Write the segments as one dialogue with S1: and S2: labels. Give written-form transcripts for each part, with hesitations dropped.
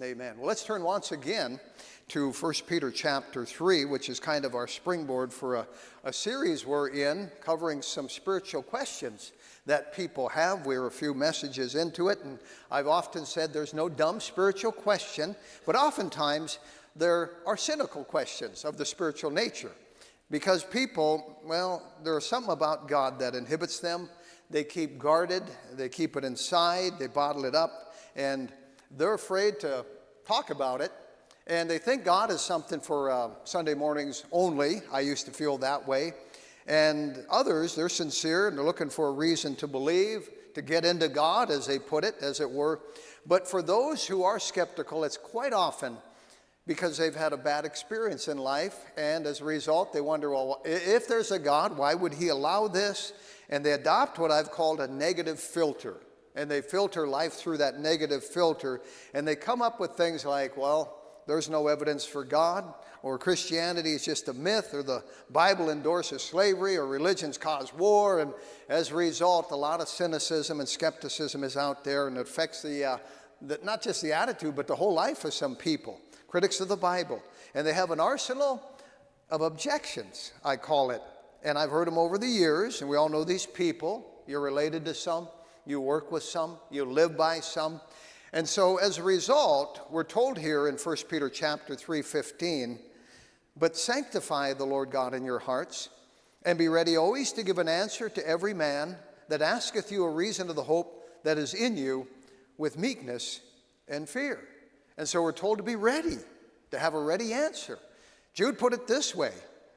S1: Amen. Well, let's turn once again to 1 Peter chapter 3, which is kind of our springboard for a series we're in, covering some spiritual questions that people have. We're a few messages into it, and I've often said there's no dumb spiritual question, but oftentimes there are cynical questions of the spiritual nature. Because people, well, there's something about God that inhibits them. They keep guarded, they keep it inside, they bottle it up, and they're afraid to talk about it, and they think God is something for Sunday mornings only. I used to feel that way. And others, they're sincere, and they're looking for a reason to believe, to get into God, as they put it, as it were. But for those who are skeptical, it's quite often because they've had a bad experience in life, and as a result, they wonder, well, if there's a God, why would he allow this? And they adopt what I've called a negative filter. And they filter life through that negative filter, and they come up with things like, well, there's no evidence for God, or Christianity is just a myth, or the Bible endorses slavery, or religions cause war, and as a result, a lot of cynicism and skepticism is out there, and it affects not just the attitude, but the whole life of some people, critics of the Bible. And they have an arsenal of objections, I call it, and I've heard them over the years, and we all know these people. You're related to some. You work with some, you live by some. And so as a result, we're told here in 1 Peter chapter 3:15, but sanctify the Lord God in your hearts, and be ready always to give an answer to every man that asketh you a reason of the hope that is in you with meekness and fear. And so we're told to be ready, to have a ready answer. Jude put it this way.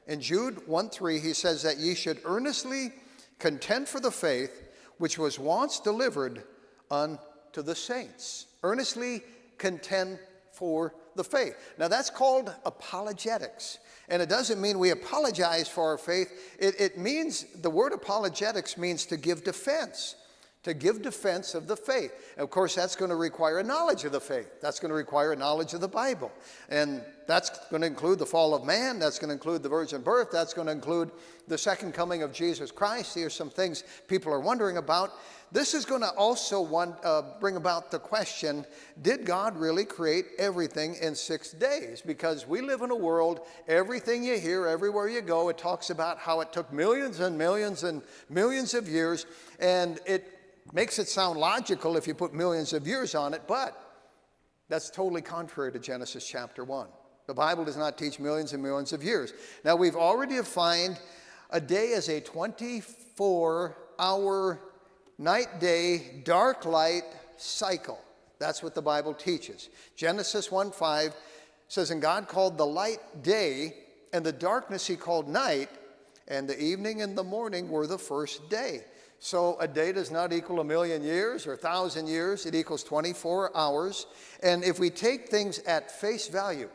S1: In Jude 1:3, he says that ye should earnestly contend for the faith which was once delivered unto the saints. Earnestly contend for the faith. Now that's called apologetics. And it doesn't mean we apologize for our faith. It means, the word apologetics means to give defense. To give defense of the faith. And of course, that's going to require a knowledge of the faith. That's going to require a knowledge of the Bible. And that's going to include the fall of man. That's going to include the virgin birth. That's going to include the second coming of Jesus Christ. Here's some things people are wondering about. This is going to also bring about the question, did God really create everything in 6 days? Because we live in a world, everything you hear, everywhere you go, it talks about how it took millions and millions and millions of years, and it makes it sound logical if you put millions of years on it, but that's totally contrary to Genesis chapter 1. The Bible does not teach millions and millions of years. Now, we've already defined a day as a 24-hour night-day, dark-light cycle. That's what the Bible teaches. Genesis 1:5 says, and God called the light day, and the darkness he called night, and the evening and the morning were the first day. So a day does not equal 1,000,000 years or 1,000 years. It equals 24 hours. And if we take things at face value,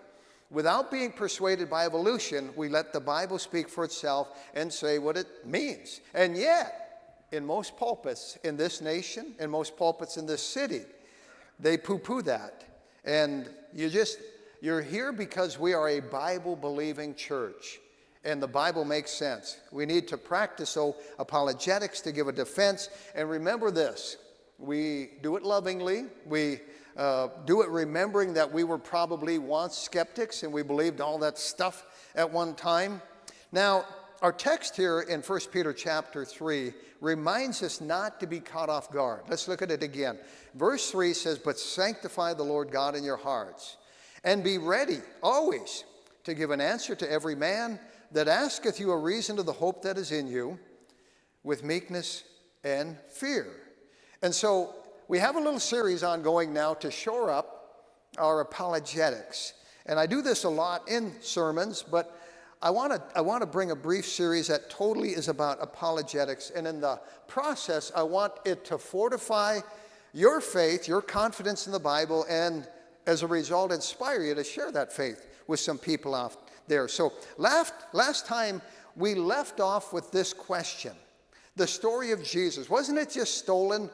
S1: without being persuaded by evolution, we let the Bible speak for itself and say what it means. And yet, in most pulpits in this nation, in most pulpits in this city, they poo-poo that. And you're here because we are a Bible-believing church. And the Bible makes sense. We need to practice apologetics to give a defense. And remember this, we do it lovingly. We do it remembering that we were probably once skeptics and we believed all that stuff at one time. Now, our text here in 1 Peter chapter 3 reminds us not to be caught off guard. Let's look at it again. Verse 3 says, but sanctify the Lord God in your hearts, and be ready always to give an answer to every man that asketh you a reason of the hope that is in you with meekness and fear. And so we have a little series ongoing now to shore up our apologetics. And I do this a lot in sermons, but I want to bring a brief series that totally is about apologetics. And in the process, I want it to fortify your faith, your confidence in the Bible, and as a result, inspire you to share that faith with some people out there. So last time we left off with this question. The story of Jesus, wasn't it just stolen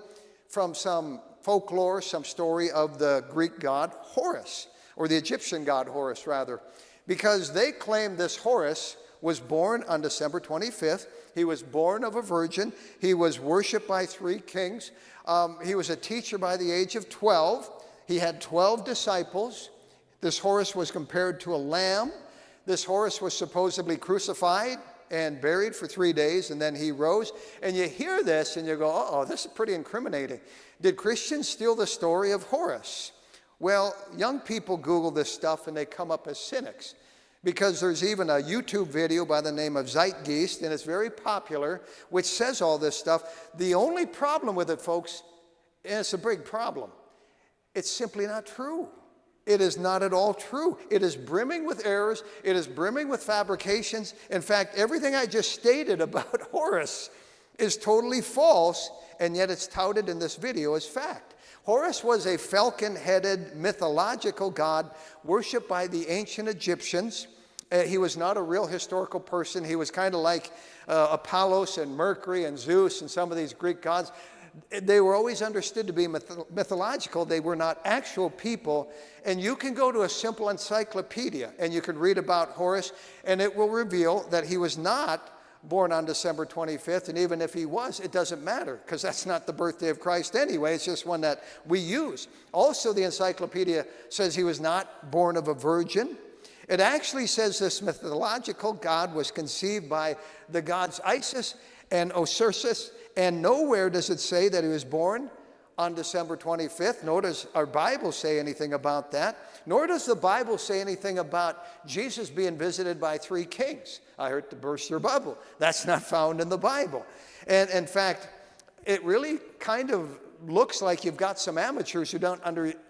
S1: from some folklore, some story of the Greek god Horus, or the Egyptian god Horus rather? Because they claim this Horus was born on December 25th. He was born of a virgin. He was worshipped by 3 kings. He was a teacher by the age of 12. He had 12 disciples. This horse was compared to a lamb. This horse was supposedly crucified and buried for 3 days, and then he rose. And you hear this and you go, uh-oh, this is pretty incriminating. Did Christians steal the story of Horus? Well, young people Google this stuff and they come up as cynics, because there's even a YouTube video by the name of Zeitgeist, and it's very popular, which says all this stuff. The only problem with it, folks, and it's a big problem, it's simply not true. It is not at all true. It is brimming with errors. It is brimming with fabrications. In fact, everything I just stated about Horus is totally false, and yet it's touted in this video as fact. Horus was a falcon-headed mythological god worshipped by the ancient Egyptians. He was not a real historical person. He was kind of like Apollos and Mercury and Zeus and some of these Greek gods. They were always understood to be mythological. They were not actual people. And you can go to a simple encyclopedia and you can read about Horus, and it will reveal that he was not born on December 25th. And even if he was, it doesn't matter, because that's not the birthday of Christ anyway. It's just one that we use. Also, the encyclopedia says he was not born of a virgin. It actually says this mythological god was conceived by the gods Isis and Osiris, and nowhere does it say that he was born on December 25th, nor does our Bible say anything about that, nor does the Bible say anything about Jesus being visited by 3 kings. I heard to burst your bubble. That's not found in the Bible. And in fact, it really kind of looks like you've got some amateurs who don't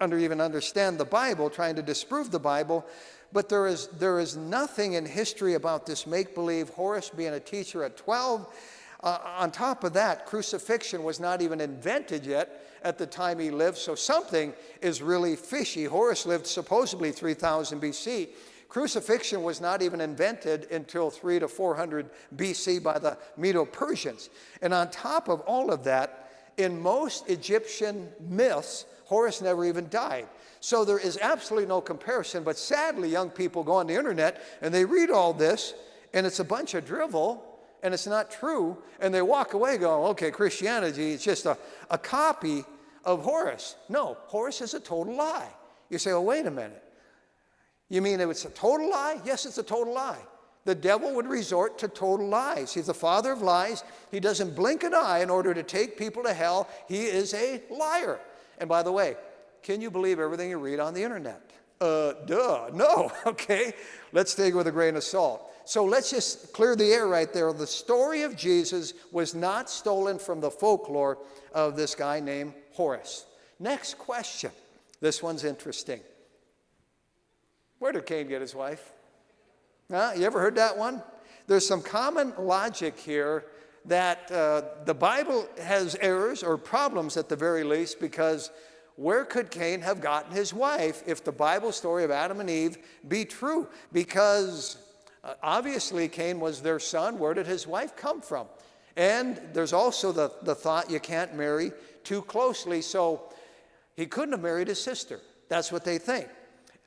S1: even understand the Bible trying to disprove the Bible. But there is nothing in history about this make-believe Horus being a teacher at 12. On top of that, crucifixion was not even invented yet at the time he lived, so something is really fishy. Horus lived supposedly 3000 BC. Crucifixion was not even invented until 300 to 400 BC by the Medo-Persians. And on top of all of that, in most Egyptian myths, Horus never even died. So there is absolutely no comparison, but sadly, young people go on the internet and they read all this, and it's a bunch of drivel, and it's not true, and they walk away going, okay, Christianity is just a copy of Horus. No, Horus is a total lie. You say, oh, wait a minute. You mean it's a total lie? Yes, it's a total lie. The devil would resort to total lies. He's the father of lies. He doesn't blink an eye in order to take people to hell. He is a liar. And by the way, can you believe everything you read on the internet? No, okay. Let's take it with a grain of salt. So let's just clear the air right there. The story of Jesus was not stolen from the folklore of this guy named Horus. Next question. This one's interesting. Where did Cain get his wife? You ever heard that one? There's some common logic here that the Bible has errors or problems at the very least, because where could Cain have gotten his wife if the Bible story of Adam and Eve be true? Because obviously Cain was their son. Where did his wife come from? And there's also the thought you can't marry too closely, so he couldn't have married his sister. That's what they think.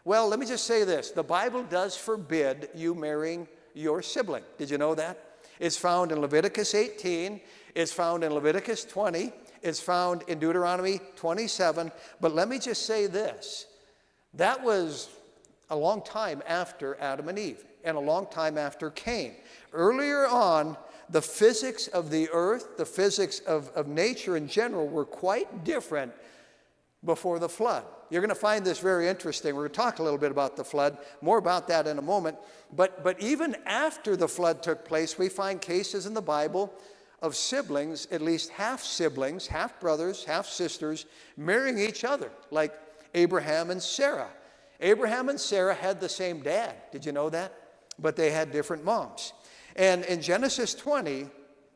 S1: Well, let me just say this. The Bible does forbid you marrying your sibling. Did you know that? It's found in Leviticus 18. It's found in Leviticus 20. It's found in Deuteronomy 27. But let me just say this. That was a long time after Adam and Eve and a long time after Cain. Earlier on, the physics of the earth, the physics of nature in general were quite different before the flood. You're going to find this very interesting. We're going to talk a little bit about the flood, more about that in a moment. But even after the flood took place, we find cases in the Bible of siblings, at least half siblings, half brothers, half sisters, marrying each other, like Abraham and Sarah. Abraham and Sarah had the same dad. Did you know that? But they had different moms. And in Genesis 20,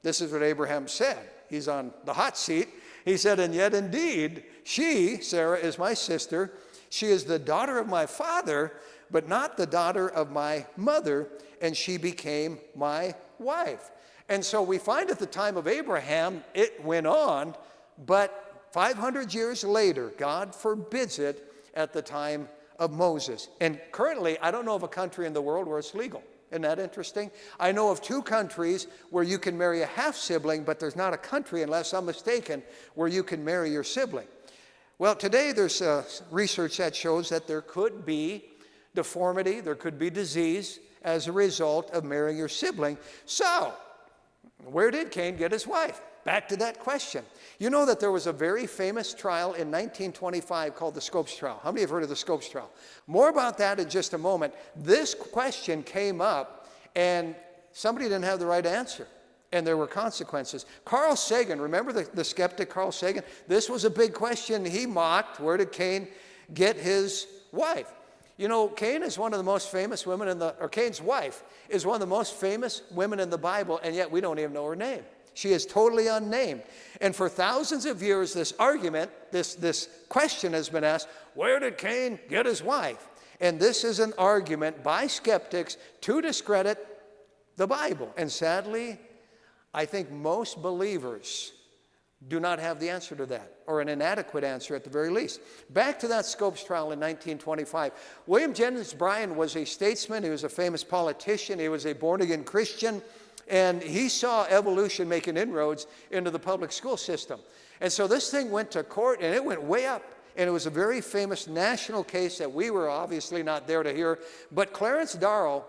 S1: this is what Abraham said. He's on the hot seat. He said, and yet indeed, she, Sarah, is my sister. She is the daughter of my father, but not the daughter of my mother, and she became my wife. And so we find at the time of Abraham, it went on, but 500 years later, God forbids it at the time of Moses. And currently, I don't know of a country in the world where it's legal. Isn't that interesting? I know of 2 countries where you can marry a half-sibling, but there's not a country, unless I'm mistaken, where you can marry your sibling. Well, today there's research that shows that there could be deformity, there could be disease as a result of marrying your sibling. So, where did Cain get his wife? Back to that question. You know that there was a very famous trial in 1925 called the Scopes trial. How many have heard of the Scopes trial? More about that in just a moment. This question came up and somebody didn't have the right answer, and there were consequences. Carl Sagan, remember the skeptic Carl Sagan? This was a big question he mocked. Where did Cain get his wife? You know, Cain is one of the most famous women Cain's wife is one of the most famous women in the Bible, and yet we don't even know her name. She is totally unnamed. And for thousands of years, this argument, this question has been asked, where did Cain get his wife? And this is an argument by skeptics to discredit the Bible. And sadly, I think most believers do not have the answer to that, or an inadequate answer at the very least. Back to that Scopes trial in 1925. William Jennings Bryan was a statesman. He was a famous politician. He was a born-again Christian. And he saw evolution making inroads into the public school system. And so this thing went to court, and it went way up. And it was a very famous national case that we were obviously not there to hear. But Clarence Darrow,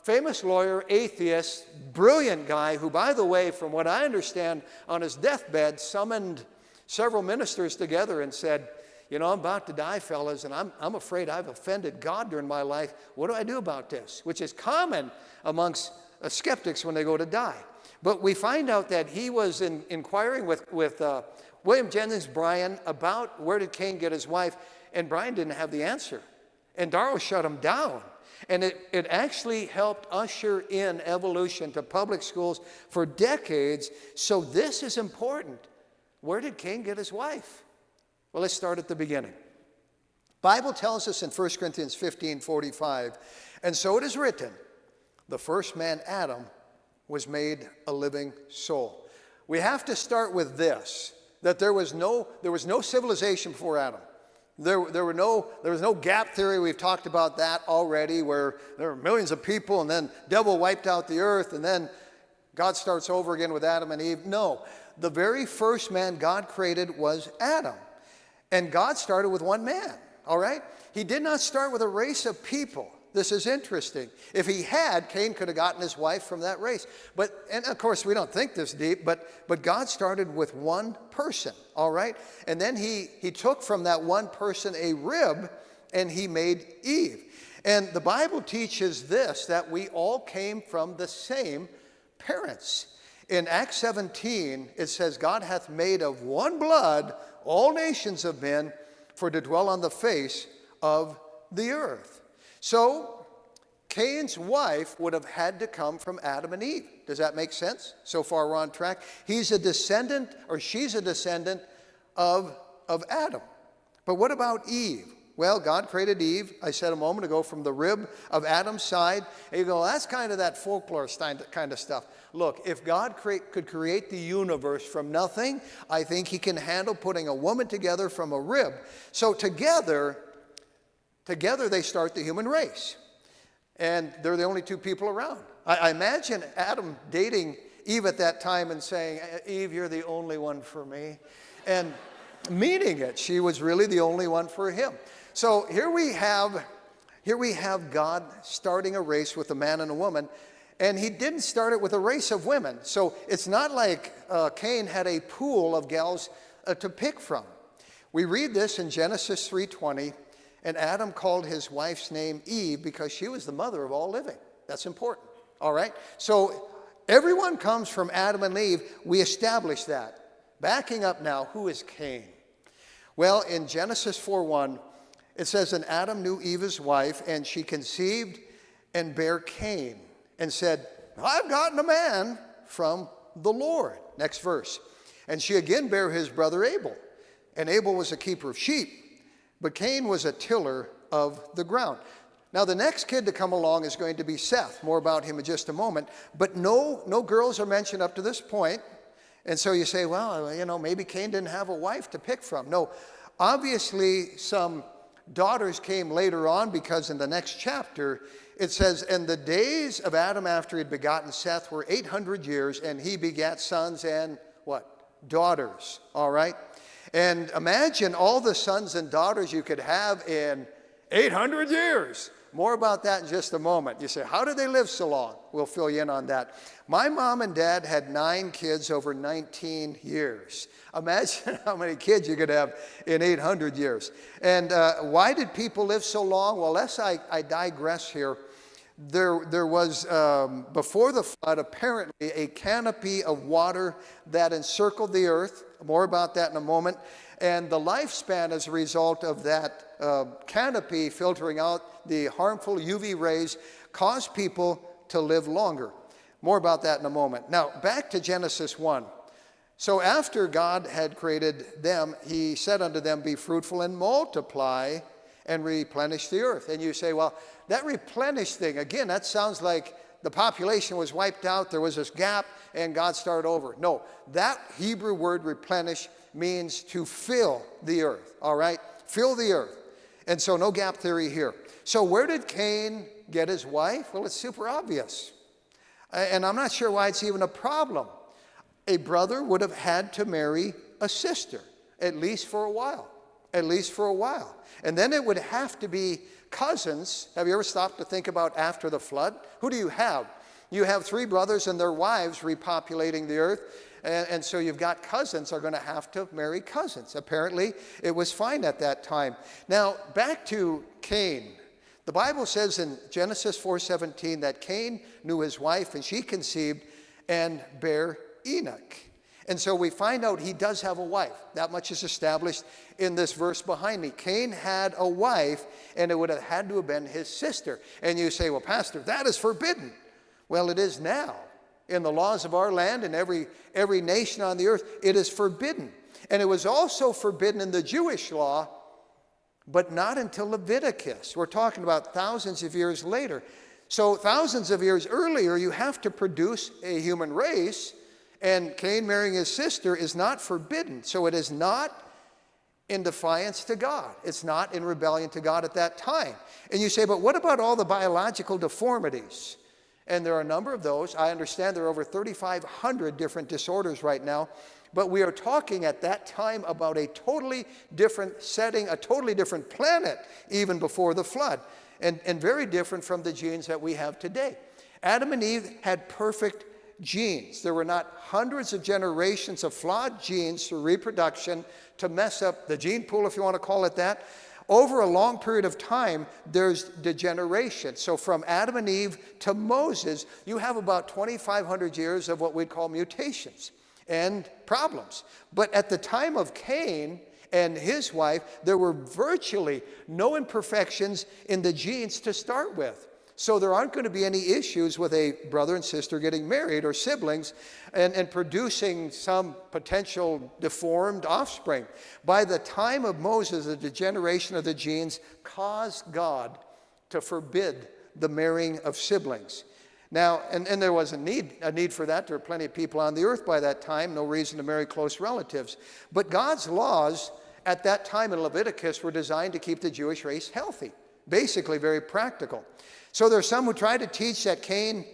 S1: famous lawyer, atheist, brilliant guy, who, by the way, from what I understand, on his deathbed, summoned several ministers together and said, you know, I'm about to die, fellas, and I'm afraid I've offended God during my life. What do I do about this? Which is common amongst skeptics when they go to die. But we find out that he was inquiring with William Jennings Bryan about where did Cain get his wife, and Bryan didn't have the answer. And Darrow shut him down. And it actually helped usher in evolution to public schools for decades. So this is important. Where did Cain get his wife? Well, let's start at the beginning. Bible tells us in 1 Corinthians 15:45, and so it is written, the first man, Adam, was made a living soul. We have to start with this, that there was no civilization before Adam. There was no gap theory. We've talked about that already, where there were millions of people and then devil wiped out the earth and then God starts over again with Adam and Eve. No, the very first man God created was Adam. And God started with one man, all right? He did not start with a race of people. This is interesting. If he had, Cain could have gotten his wife from that race. And of course, we don't think this deep, but God started with one person, all right? And then he took from that one person a rib, and he made Eve. And the Bible teaches this, that we all came from the same parents. In Acts 17, it says, God hath made of one blood all nations of men for to dwell on the face of the earth. So, Cain's wife would have had to come from Adam and Eve. Does that make sense? So far we're on track. He's a descendant, or she's a descendant of Adam. But what about Eve? Well, God created Eve, I said a moment ago, from the rib of Adam's side. And you go, that's kind of that folklore kind of stuff. Look, if God could create the universe from nothing, I think he can handle putting a woman together from a rib. So together they start the human race. And they're the only two people around. I imagine Adam dating Eve at that time and saying, Eve, you're the only one for me. And meaning it. She was really the only one for him. So here we have God starting a race with a man and a woman. And he didn't start it with a race of women. So it's not like Cain had a pool of gals to pick from. We read this in Genesis 3:20. And Adam called his wife's name Eve because she was the mother of all living. That's important, all right? So everyone comes from Adam and Eve. We established that. Backing up now, who is Cain? Well, in Genesis 4:1, it says, and Adam knew Eve his wife, and she conceived and bare Cain, and said, I've gotten a man from the Lord. Next verse. And she again bare his brother Abel, and Abel was a keeper of sheep. But Cain was a tiller of the ground. Now, the next kid to come along is going to be Seth. More about him in just a moment. But no girls are mentioned up to this point. And so you say, well, you know, maybe Cain didn't have a wife to pick from. No, obviously some daughters came later on, because in the next chapter it says, and the days of Adam after he had begotten Seth were 800 years, and he begat sons and what? Daughters, all right? And imagine all the sons and daughters you could have in 800 years. More about that in just a moment. You say, how did they live so long? We'll fill you in on that. My mom and dad had 9 kids over 19 years. Imagine how many kids you could have in 800 years. And why did people live so long? Well, lest I digress here. There was, before the flood, apparently a canopy of water that encircled the earth. More about that in a moment. And the lifespan as a result of that canopy filtering out the harmful UV rays caused people to live longer. More about that in a moment. Now, back to Genesis 1. So after God had created them, he said unto them, be fruitful and multiply and replenish the earth. And you say, well, that replenish thing, again, that sounds like the population was wiped out, there was this gap, and God started over. No, that Hebrew word replenish means to fill the earth, all right? Fill the earth. And so no gap theory here. So where did Cain get his wife? Well, it's super obvious. And I'm not sure why it's even a problem. A brother would have had to marry a sister, at least for a while. At least for a while. And then it would have to be cousins. Have you ever stopped to think about after the flood? Who do you have? You have 3 brothers and their wives repopulating the earth. And so you've got cousins are going to have to marry cousins. Apparently, it was fine at that time. Now, back to Cain. The Bible says in Genesis 4:17 that Cain knew his wife, and she conceived and bare Enoch. And so we find out he does have a wife. That much is established in this verse behind me. Cain had a wife, and it would have had to have been his sister. And you say, well, Pastor, that is forbidden. Well, it is now. In the laws of our land and every nation on the earth, it is forbidden. And it was also forbidden in the Jewish law, but not until Leviticus. We're talking about thousands of years later. So thousands of years earlier, you have to produce a human race, and Cain marrying his sister is not forbidden. So it is not in defiance to God. It's not in rebellion to God at that time. And you say, but what about all the biological deformities? And there are a number of those. I understand there are over 3,500 different disorders right now. But we are talking at that time about a totally different setting, a totally different planet, even before the flood, and very different from the genes that we have today. Adam and Eve had perfect genes. There were not hundreds of generations of flawed genes through reproduction to mess up the gene pool, if you want to call it that. Over a long period of time, there's degeneration. So from Adam and Eve to Moses, you have about 2,500 years of what we'd call mutations and problems. But at the time of Cain and his wife, there were virtually no imperfections in the genes to start with. So there aren't going to be any issues with a brother and sister getting married or siblings and producing some potential deformed offspring. By the time of Moses, the degeneration of the genes caused God to forbid the marrying of siblings. Now, and there was a need for that. There were plenty of people on the earth by that time, no reason to marry close relatives. But God's laws at that time in Leviticus were designed to keep the Jewish race healthy, basically very practical. So there are some who try to teach that Cain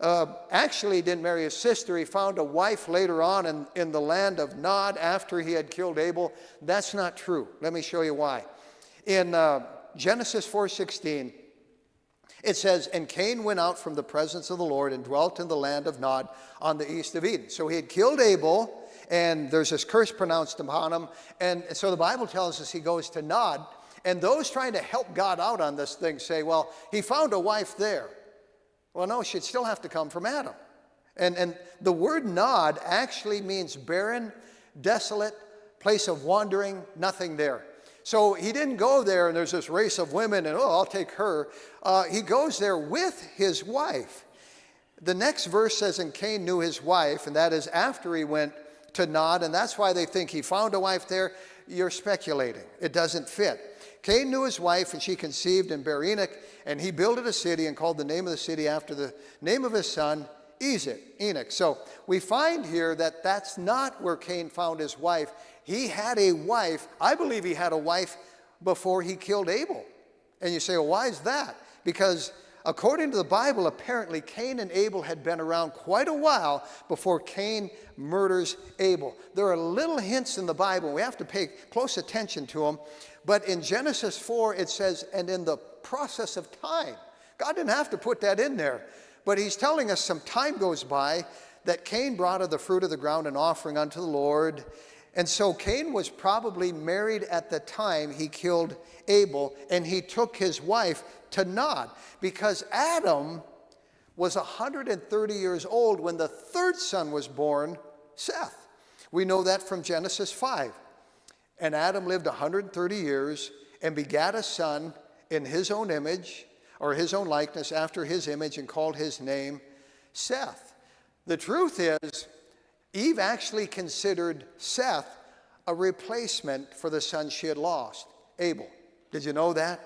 S1: actually didn't marry his sister. He found a wife later on in the land of Nod after he had killed Abel. That's not true. Let me show you why. In Genesis 4:16, it says, and Cain went out from the presence of the Lord and dwelt in the land of Nod on the east of Eden. So he had killed Abel, and there's this curse pronounced upon him. And so the Bible tells us he goes to Nod. And those trying to help God out on this thing say, well, he found a wife there. Well, no, she'd still have to come from Adam. And the word Nod actually means barren, desolate, place of wandering, nothing there. So he didn't go there and there's this race of women and, oh, I'll take her. He goes there with his wife. The next verse says, and Cain knew his wife, and that is after he went to Nod, and that's why they think he found a wife there. You're speculating. It doesn't fit. Cain knew his wife, and she conceived and bare Enoch, and he builded a city and called the name of the city after the name of his son, Enoch. So we find here that that's not where Cain found his wife. He had a wife. I believe he had a wife before he killed Abel. And you say, well, why is that? Because according to the Bible, apparently Cain and Abel had been around quite a while before Cain murders Abel. There are little hints in the Bible. We have to pay close attention to them. But in Genesis 4, it says, and in the process of time. God didn't have to put that in there. But he's telling us some time goes by that Cain brought of the fruit of the ground an offering unto the Lord. And so Cain was probably married at the time he killed Abel, and he took his wife to Nod, because Adam was 130 years old when the third son was born, Seth. We know that from Genesis 5. And Adam lived 130 years and begat a son in his own image, or his own likeness, after his image, and called his name Seth. The truth is, Eve actually considered Seth a replacement for the son she had lost, Abel. Did you know that?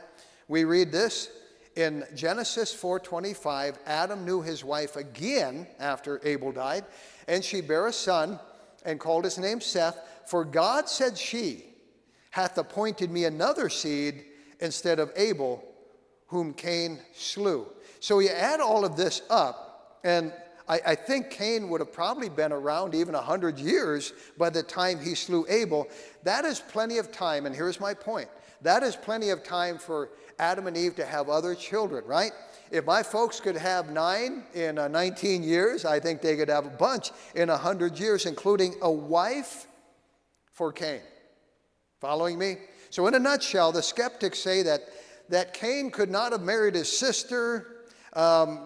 S1: We read this in Genesis 4:25. Adam knew his wife again after Abel died, and she bare a son and called his name Seth. For God, said she, hath appointed me another seed instead of Abel, whom Cain slew. So you add all of this up, and I think Cain would have probably been around even 100 years by the time he slew Abel. That is plenty of time, and here's my point. That is plenty of time for Adam and Eve to have other children, right? If my folks could have 9 in 19 years, I think they could have a bunch in 100 years, including a wife for Cain. Following me? So in a nutshell, the skeptics say that Cain could not have married his sister.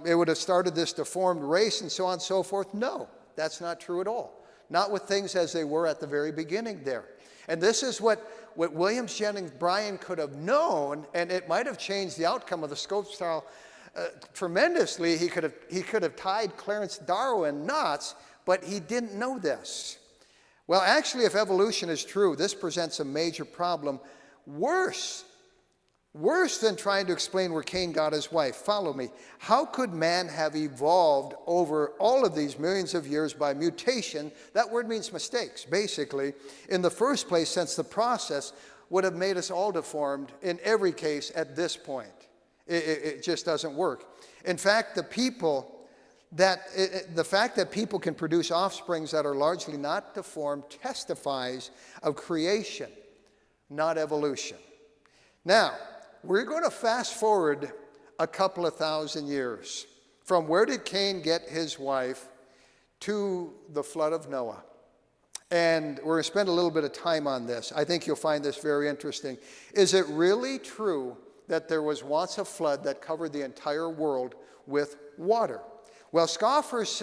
S1: It would have started this deformed race and so on and so forth. No, that's not true at all. Not with things as they were at the very beginning there. And this is what Williams Jennings Bryan could have known, and it might have changed the outcome of the Scopes trial tremendously. He could have tied Clarence Darrow in knots, but he didn't know this. Well, actually, if evolution is true, this presents a major problem. Worse than trying to explain where Cain got his wife. Follow me. How could man have evolved over all of these millions of years by mutation? That word means mistakes, basically. In the first place, since the process would have made us all deformed in every case at this point. It just doesn't work. In fact, the fact that people can produce offsprings that are largely not deformed testifies of creation, not evolution. Now, we're going to fast forward a couple of thousand years from where did Cain get his wife to the flood of Noah. And we're going to spend a little bit of time on this. I think you'll find this very interesting. Is it really true that there was once a flood that covered the entire world with water? Well, scoffers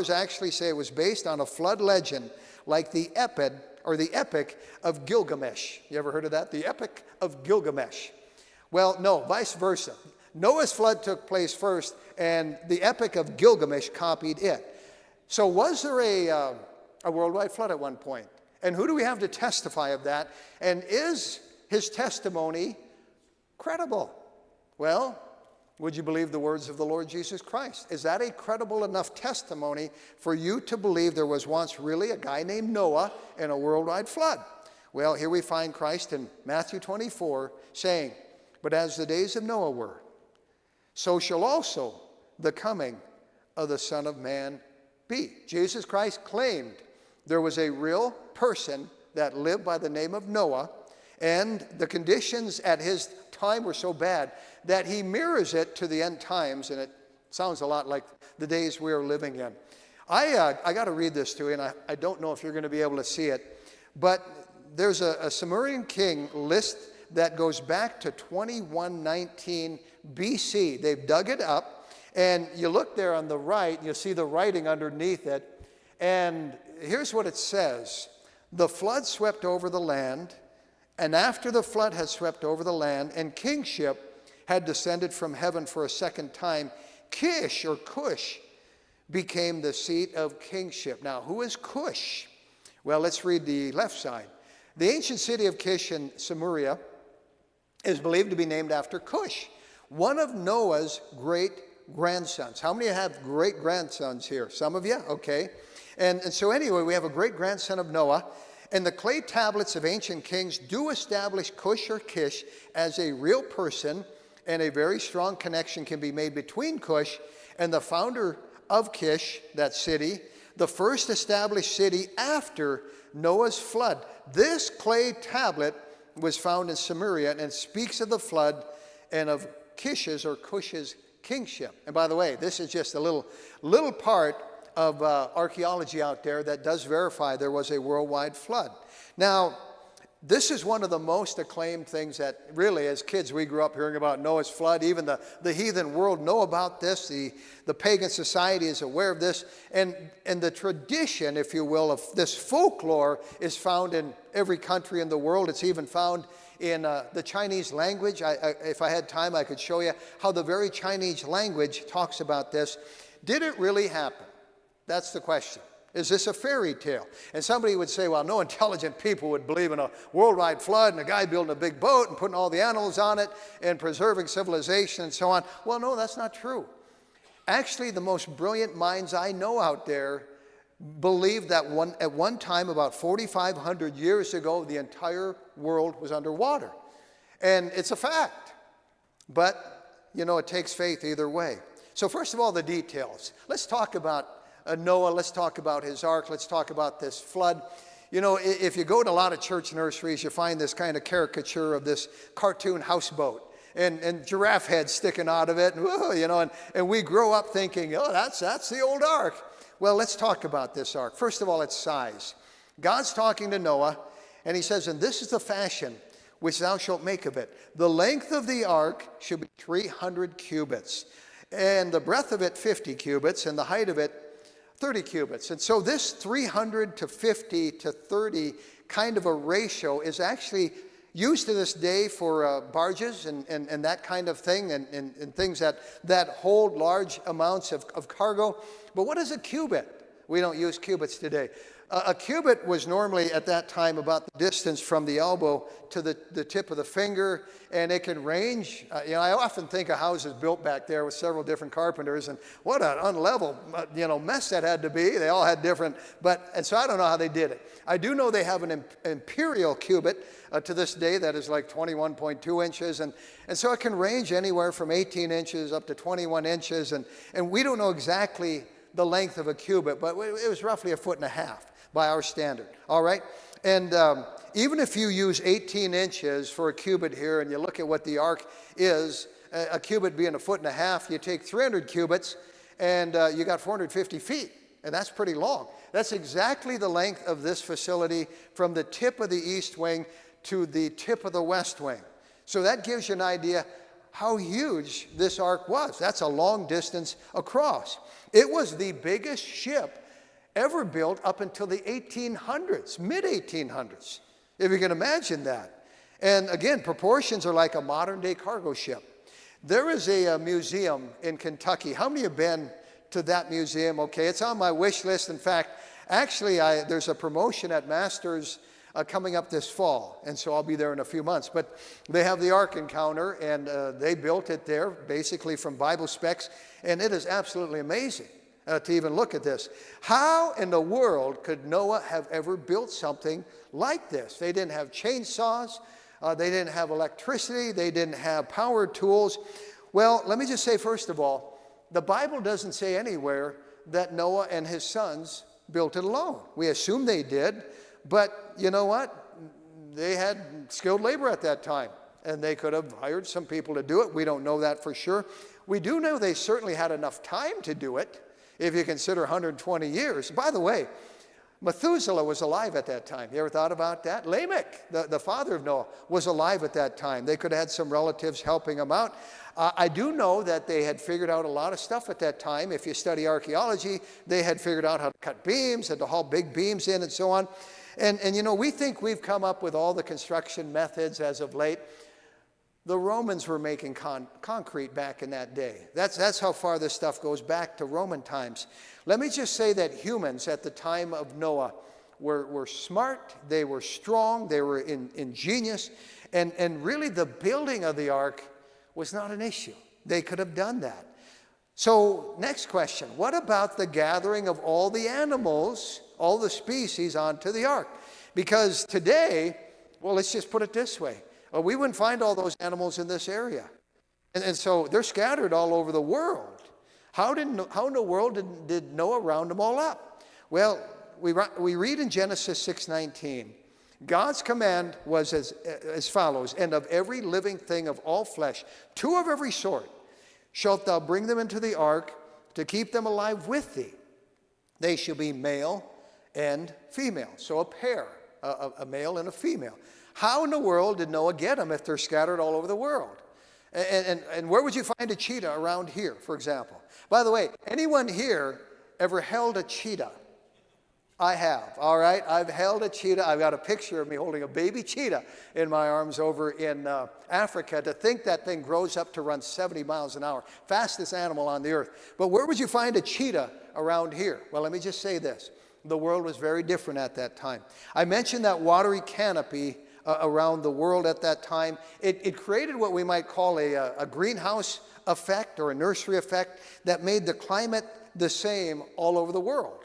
S1: actually say it was based on a flood legend like the Epic of Gilgamesh. You ever heard of that? The Epic of Gilgamesh. Well, no, vice versa. Noah's flood took place first, and the Epic of Gilgamesh copied it. So was there a worldwide flood at one point? And who do we have to testify of that? And is his testimony credible? Well, would you believe the words of the Lord Jesus Christ? Is that a credible enough testimony for you to believe there was once really a guy named Noah and a worldwide flood? Well, here we find Christ in Matthew 24 saying, but as the days of Noah were, so shall also the coming of the Son of Man be. Jesus Christ claimed there was a real person that lived by the name of Noah, and the conditions at his time were so bad that he mirrors it to the end times, and it sounds a lot like the days we are living in. I got to read this to you, and I don't know if you're going to be able to see it, but there's a Sumerian king list that goes back to 2119 BC. They've dug it up, and you look there on the right, and you'll see the writing underneath it, and here's what it says. The flood swept over the land, and after the flood had swept over the land, and kingship had descended from heaven for a second time, Kish, or Cush, became the seat of kingship. Now, who is Cush? Well, let's read the left side. The ancient city of Kish in Samaria is believed to be named after Cush, one of Noah's great-grandsons. How many have great-grandsons here? Some of you? Okay. And so anyway, we have a great-grandson of Noah, and the clay tablets of ancient kings do establish Cush or Kish as a real person and a very strong connection can be made between Cush and the founder of Kish, that city, the first established city after Noah's flood. This clay tablet was found in Samaria and speaks of the flood and of Kish's or Cush's kingship. And by the way, this is just a little part of archaeology out there that does verify there was a worldwide flood. Now, this is one of the most acclaimed things that really, as kids, we grew up hearing about Noah's flood. Even the heathen world know about this. The pagan society is aware of this. And the tradition, if you will, of this folklore is found in every country in the world. It's even found in the Chinese language. If I had time, I could show you how the very Chinese language talks about this. Did it really happen? That's the question. Is this a fairy tale? And somebody would say, well, no intelligent people would believe in a worldwide flood and a guy building a big boat and putting all the animals on it and preserving civilization and so on. Well, no, that's not true. Actually, the most brilliant minds I know out there believe that at one time, about 4,500 years ago, the entire world was underwater. And it's a fact. But, it takes faith either way. So first of all, the details. Let's talk about Noah, let's talk about his ark, let's talk about this flood. If you go to a lot of church nurseries, you find this kind of caricature of this cartoon houseboat and giraffe heads sticking out of it, and we grow up thinking, oh, that's the old ark. Well, let's talk about this ark. First of all, its size. God's talking to Noah, and he says, and this is the fashion which thou shalt make of it. The length of the ark should be 300 cubits, and the breadth of it 50 cubits, and the height of it 30 cubits. And so this 300 to 50 to 30 kind of a ratio is actually used to this day for barges and that kind of thing and things that hold large amounts of cargo. But what is a cubit? We don't use cubits today. A cubit was normally at that time about the distance from the elbow to the tip of the finger, and it can range. I often think of houses built back there with several different carpenters, and what an unlevel mess that had to be. They all had different, and so I don't know how they did it. I do know they have an imperial cubit to this day that is like 21.2 inches, and so it can range anywhere from 18 inches up to 21 inches, and we don't know exactly the length of a cubit, but it was roughly 1.5 feet by our standard, all right? And even if you use 18 inches for a cubit here, and you look at what the ark is, a cubit being 1.5 feet, you take 300 cubits, and you got 450 feet, and that's pretty long. That's exactly the length of this facility from the tip of the east wing to the tip of the west wing. So that gives you an idea how huge this ark was. That's a long distance across. It was the biggest ship ever built up until the 1800s, mid-1800s, if you can imagine that. And again, proportions are like a modern-day cargo ship. There is a museum in Kentucky. How many have been to that museum? Okay, it's on my wish list. In fact, actually, there's a promotion at Masters coming up this fall, and so I'll be there in a few months. But they have the Ark Encounter, and they built it there basically from Bible specs, and it is absolutely amazing to even look at this. How in the world could Noah have ever built something like this? They didn't have chainsaws, they didn't have electricity, they didn't have power tools. Well, let me just say first of all, the Bible doesn't say anywhere that Noah and his sons built it alone. We assume they did, but you know what? They had skilled labor at that time, and they could have hired some people to do it. We don't know that for sure. We do know they certainly had enough time to do it, if you consider 120 years. By the way, Methuselah was alive at that time. You ever thought about that? Lamech, the father of Noah, was alive at that time. They could have had some relatives helping them out. I do know that they had figured out a lot of stuff at that time. If you study archaeology, they had figured out how to cut beams and to haul big beams in and so on. And we think we've come up with all the construction methods as of late. The Romans were making concrete back in that day. That's how far this stuff goes back to Roman times. Let me just say that humans at the time of Noah were smart, they were strong, they were ingenious, and really the building of the ark was not an issue. They could have done that. So next question, what about the gathering of all the animals, all the species onto the ark? Because today, well, let's just put it this way. We wouldn't find all those animals in this area. And so they're scattered all over the world. How in the world did Noah round them all up? Well, we read in Genesis 6:19, God's command was as follows, and of every living thing of all flesh, 2 of every sort, shalt thou bring them into the ark to keep them alive with thee. They shall be male and female. So a pair, a male and a female. How in the world did Noah get them if they're scattered all over the world? And where would you find a cheetah around here, for example? By the way, anyone here ever held a cheetah? I have, all right? I've held a cheetah. I've got a picture of me holding a baby cheetah in my arms over in Africa. To think that thing grows up to run 70 miles an hour. Fastest animal on the earth. But where would you find a cheetah around here? Well, let me just say this. The world was very different at that time. I mentioned that watery canopy around the world at that time. It created what we might call a greenhouse effect or a nursery effect that made the climate the same all over the world.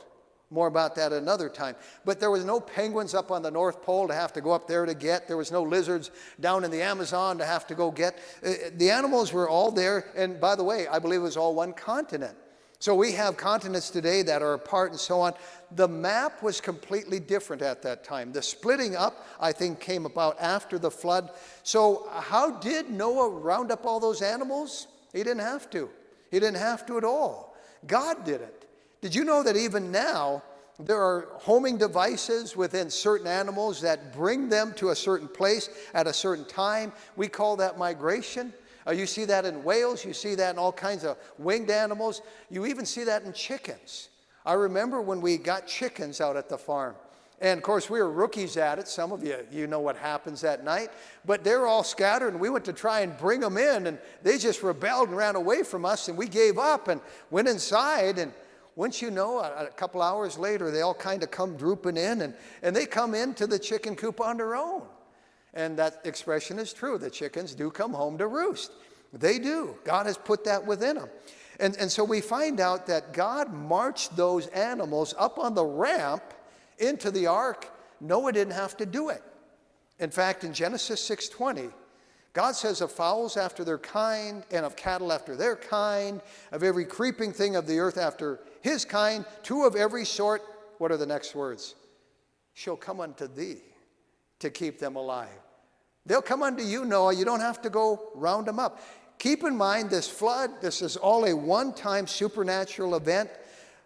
S1: More about that another time. But there was no penguins up on the North Pole to have to go up there to get. There was no lizards down in the Amazon to have to go get. The animals were all there. And by the way, I believe it was all one continent. So we have continents today that are apart and so on. The map was completely different at that time. The splitting up, I think, came about after the flood. So how did Noah round up all those animals? He didn't have to. He didn't have to at all. God did it. Did you know that even now there are homing devices within certain animals that bring them to a certain place at a certain time? We call that migration. You see that in whales. You see that in all kinds of winged animals. You even see that in chickens. I remember when we got chickens out at the farm. And of course, we were rookies at it. Some of you know what happens that night. But they're all scattered, and we went to try and bring them in, and they just rebelled and ran away from us, and we gave up and went inside. And once you know, a couple hours later, they all kind of come drooping in, and they come into the chicken coop on their own. And that expression is true. The chickens do come home to roost. They do. God has put that within them. And so we find out that God marched those animals up on the ramp into the ark. Noah didn't have to do it. In fact, in Genesis 6:20, God says of fowls after their kind, and of cattle after their kind, of every creeping thing of the earth after his kind, 2 of every sort, what are the next words? Shall come unto thee to keep them alive. They'll come unto you, Noah. You don't have to go round them up. Keep in mind this flood, this is all a one-time supernatural event.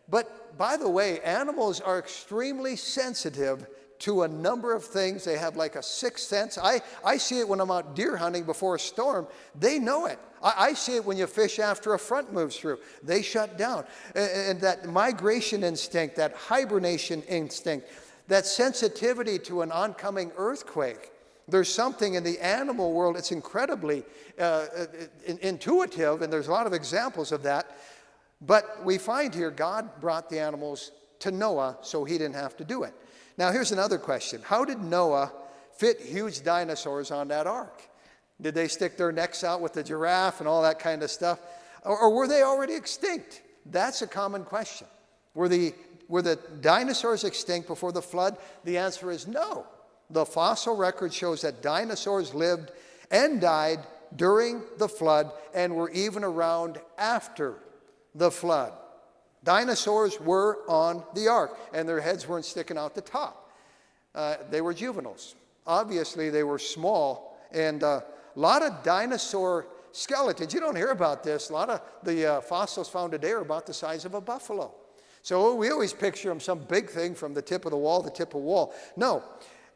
S1: But by the way, animals are extremely sensitive to a number of things. They have like a sixth sense. I see it when I'm out deer hunting before a storm. They know it. I see it when you fish after a front moves through. They shut down. And that migration instinct, that hibernation instinct, that sensitivity to an oncoming earthquake. There's something in the animal world, it's incredibly intuitive, and there's a lot of examples of that. But we find here God brought the animals to Noah so he didn't have to do it. Now here's another question. How did Noah fit huge dinosaurs on that ark? Did they stick their necks out with the giraffe and all that kind of stuff? Or were they already extinct? That's a common question. Were the dinosaurs extinct before the flood? The answer is no. The fossil record shows that dinosaurs lived and died during the flood and were even around after the flood. Dinosaurs were on the ark, and their heads weren't sticking out the top. They were juveniles. Obviously, they were small, and a lot of dinosaur skeletons. You don't hear about this. A lot of the fossils found today are about the size of a buffalo. So we always picture them some big thing from the tip of the wall to the tip of the wall. No.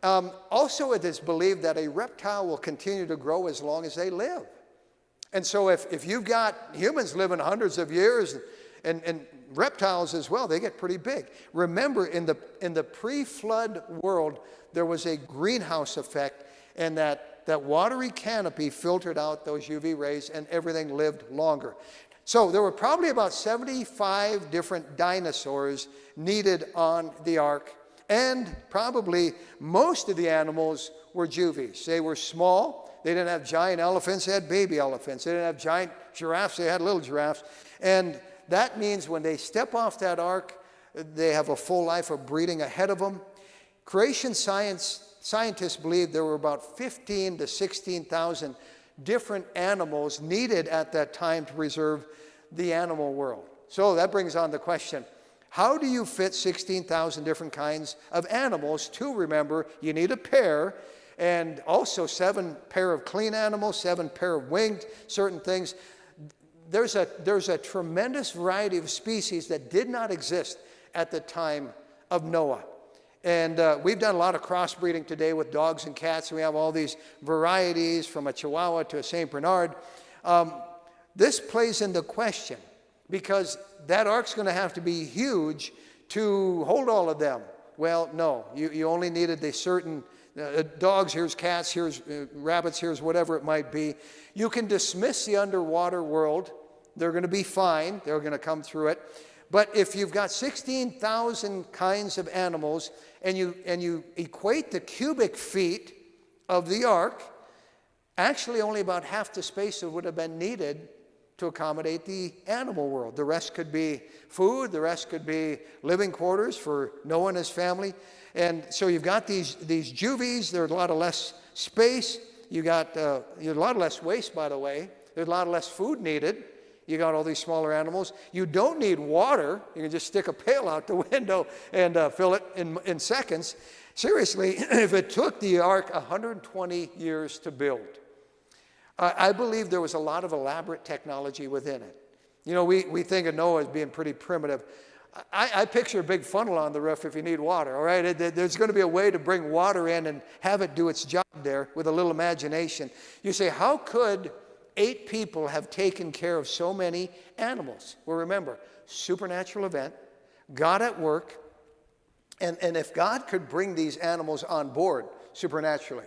S1: Also, it is believed that a reptile will continue to grow as long as they live. And so if you've got humans living hundreds of years and reptiles as well, they get pretty big. Remember, in the pre-flood world, there was a greenhouse effect, and that watery canopy filtered out those UV rays, and everything lived longer. So there were probably about 75 different dinosaurs needed on the ark, and probably most of the animals were juvies. They were small. They didn't have giant elephants. They had baby elephants. They didn't have giant giraffes. They had little giraffes. And that means when they step off that ark, they have a full life of breeding ahead of them. Creation scientists believe there were about 15 to 16,000 different animals needed at that time to preserve the animal world. So that brings on the question, how do you fit 16,000 different kinds of animals? To remember, you need a pair, and also 7 pair of clean animals, 7 pair of winged, certain things. There's a tremendous variety of species that did not exist at the time of Noah. And we've done a lot of crossbreeding today with dogs and cats, and we have all these varieties from a Chihuahua to a St. Bernard. This plays into question, because that ark's going to have to be huge to hold all of them. Well, no, you only needed the certain dogs, here's cats, here's rabbits, here's whatever it might be. You can dismiss the underwater world. They're going to be fine. They're going to come through it. But if you've got 16,000 kinds of animals and you equate the cubic feet of the ark, actually only about half the space that would have been needed to accommodate the animal world. The rest could be food. The rest could be living quarters for Noah and his family. And so you've got these juvies. There's a lot of less space. You got a lot less waste, by the way. There's a lot less food needed. You got all these smaller animals. You don't need water. You can just stick a pail out the window and fill it in seconds. Seriously, if it took the ark 120 years to build, I believe there was a lot of elaborate technology within it. You know, we think of Noah as being pretty primitive. I picture a big funnel on the roof if you need water, all right? There's going to be a way to bring water in and have it do its job there with a little imagination. You say, how could 8 people have taken care of so many animals? Well, remember, supernatural event, God at work, and if God could bring these animals on board supernaturally,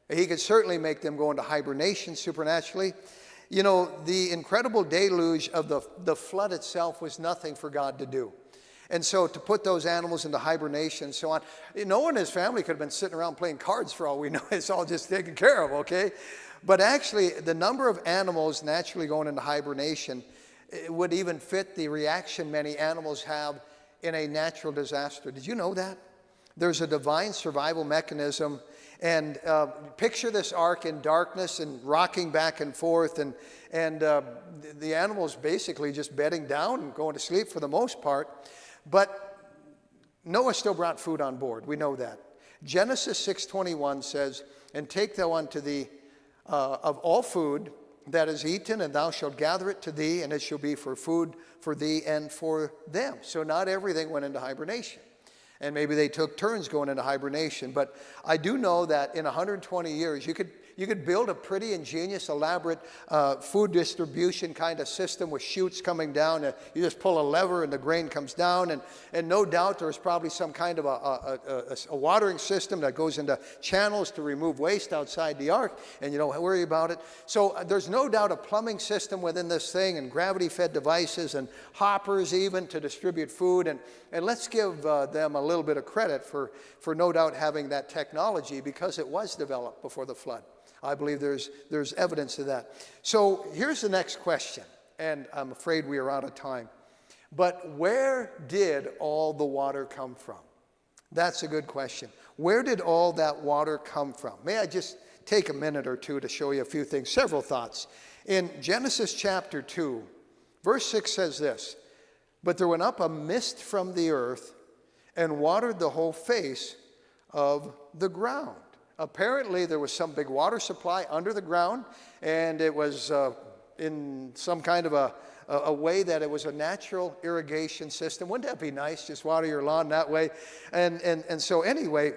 S1: he could certainly make them go into hibernation supernaturally. You know, the incredible deluge of the flood itself was nothing for God to do. And so to put those animals into hibernation and so on, Noah and his family could have been sitting around playing cards for all we know. It's all just taken care of, okay? But actually, the number of animals naturally going into hibernation would even fit the reaction many animals have in a natural disaster. Did you know that? There's a divine survival mechanism. And picture this ark in darkness and rocking back and forth, and the animals basically just bedding down and going to sleep for the most part. But Noah still brought food on board. We know that. Genesis 6:21 says, "And take thou unto thee of all food that is eaten, and thou shalt gather it to thee, and it shall be for food for thee and for them." So not everything went into hibernation. And maybe they took turns going into hibernation. But I do know that in 120 years, you could build a pretty ingenious, elaborate food distribution kind of system with chutes coming down. You just pull a lever and the grain comes down. And no doubt there's probably some kind of a watering system that goes into channels to remove waste outside the ark. And you don't worry about it. So there's no doubt a plumbing system within this thing, and gravity-fed devices and hoppers even to distribute food. And let's give them a little bit of credit for no doubt having that technology, because it was developed before the flood. I believe there's evidence of that. So here's the next question, and I'm afraid we are out of time. But where did all the water come from? That's a good question. Where did all that water come from? May I just take a minute or two to show you a few things, several thoughts. In Genesis chapter 2, verse 6 says this, "But there went up a mist from the earth and watered the whole face of the ground." Apparently, there was some big water supply under the ground, and it was in some kind of a way that it was a natural irrigation system. Wouldn't that be nice? Just water your lawn that way. And so anyway,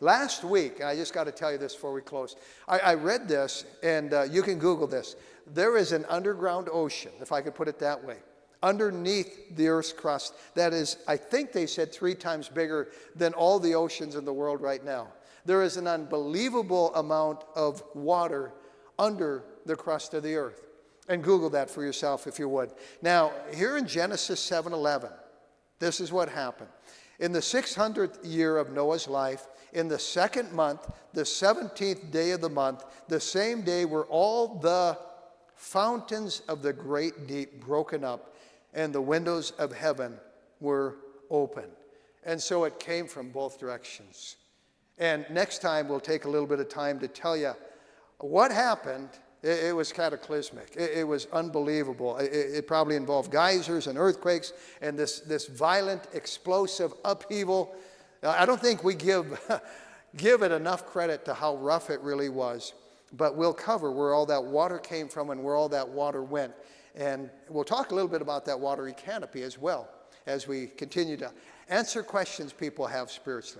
S1: last week, I just got to tell you this before we close. I read this, and you can Google this. There is an underground ocean, if I could put it that way, underneath the earth's crust. That is, I think they said 3 times bigger than all the oceans in the world right now. There is an unbelievable amount of water under the crust of the earth. And Google that for yourself if you would. Now, here in Genesis 7:11, this is what happened. In the 600th year of Noah's life, in the 2nd month, the 17th day of the month, the same day were all the fountains of the great deep broken up, and the windows of heaven were open. And so it came from both directions. And next time we'll take a little bit of time to tell you what happened It was cataclysmic. It was unbelievable. It probably involved geysers and earthquakes and this violent, explosive upheaval. I don't think we give it enough credit to how rough it really was. But we'll cover where all that water came from and where all that water went. And we'll talk a little bit about that watery canopy as well as we continue to answer questions people have spiritually.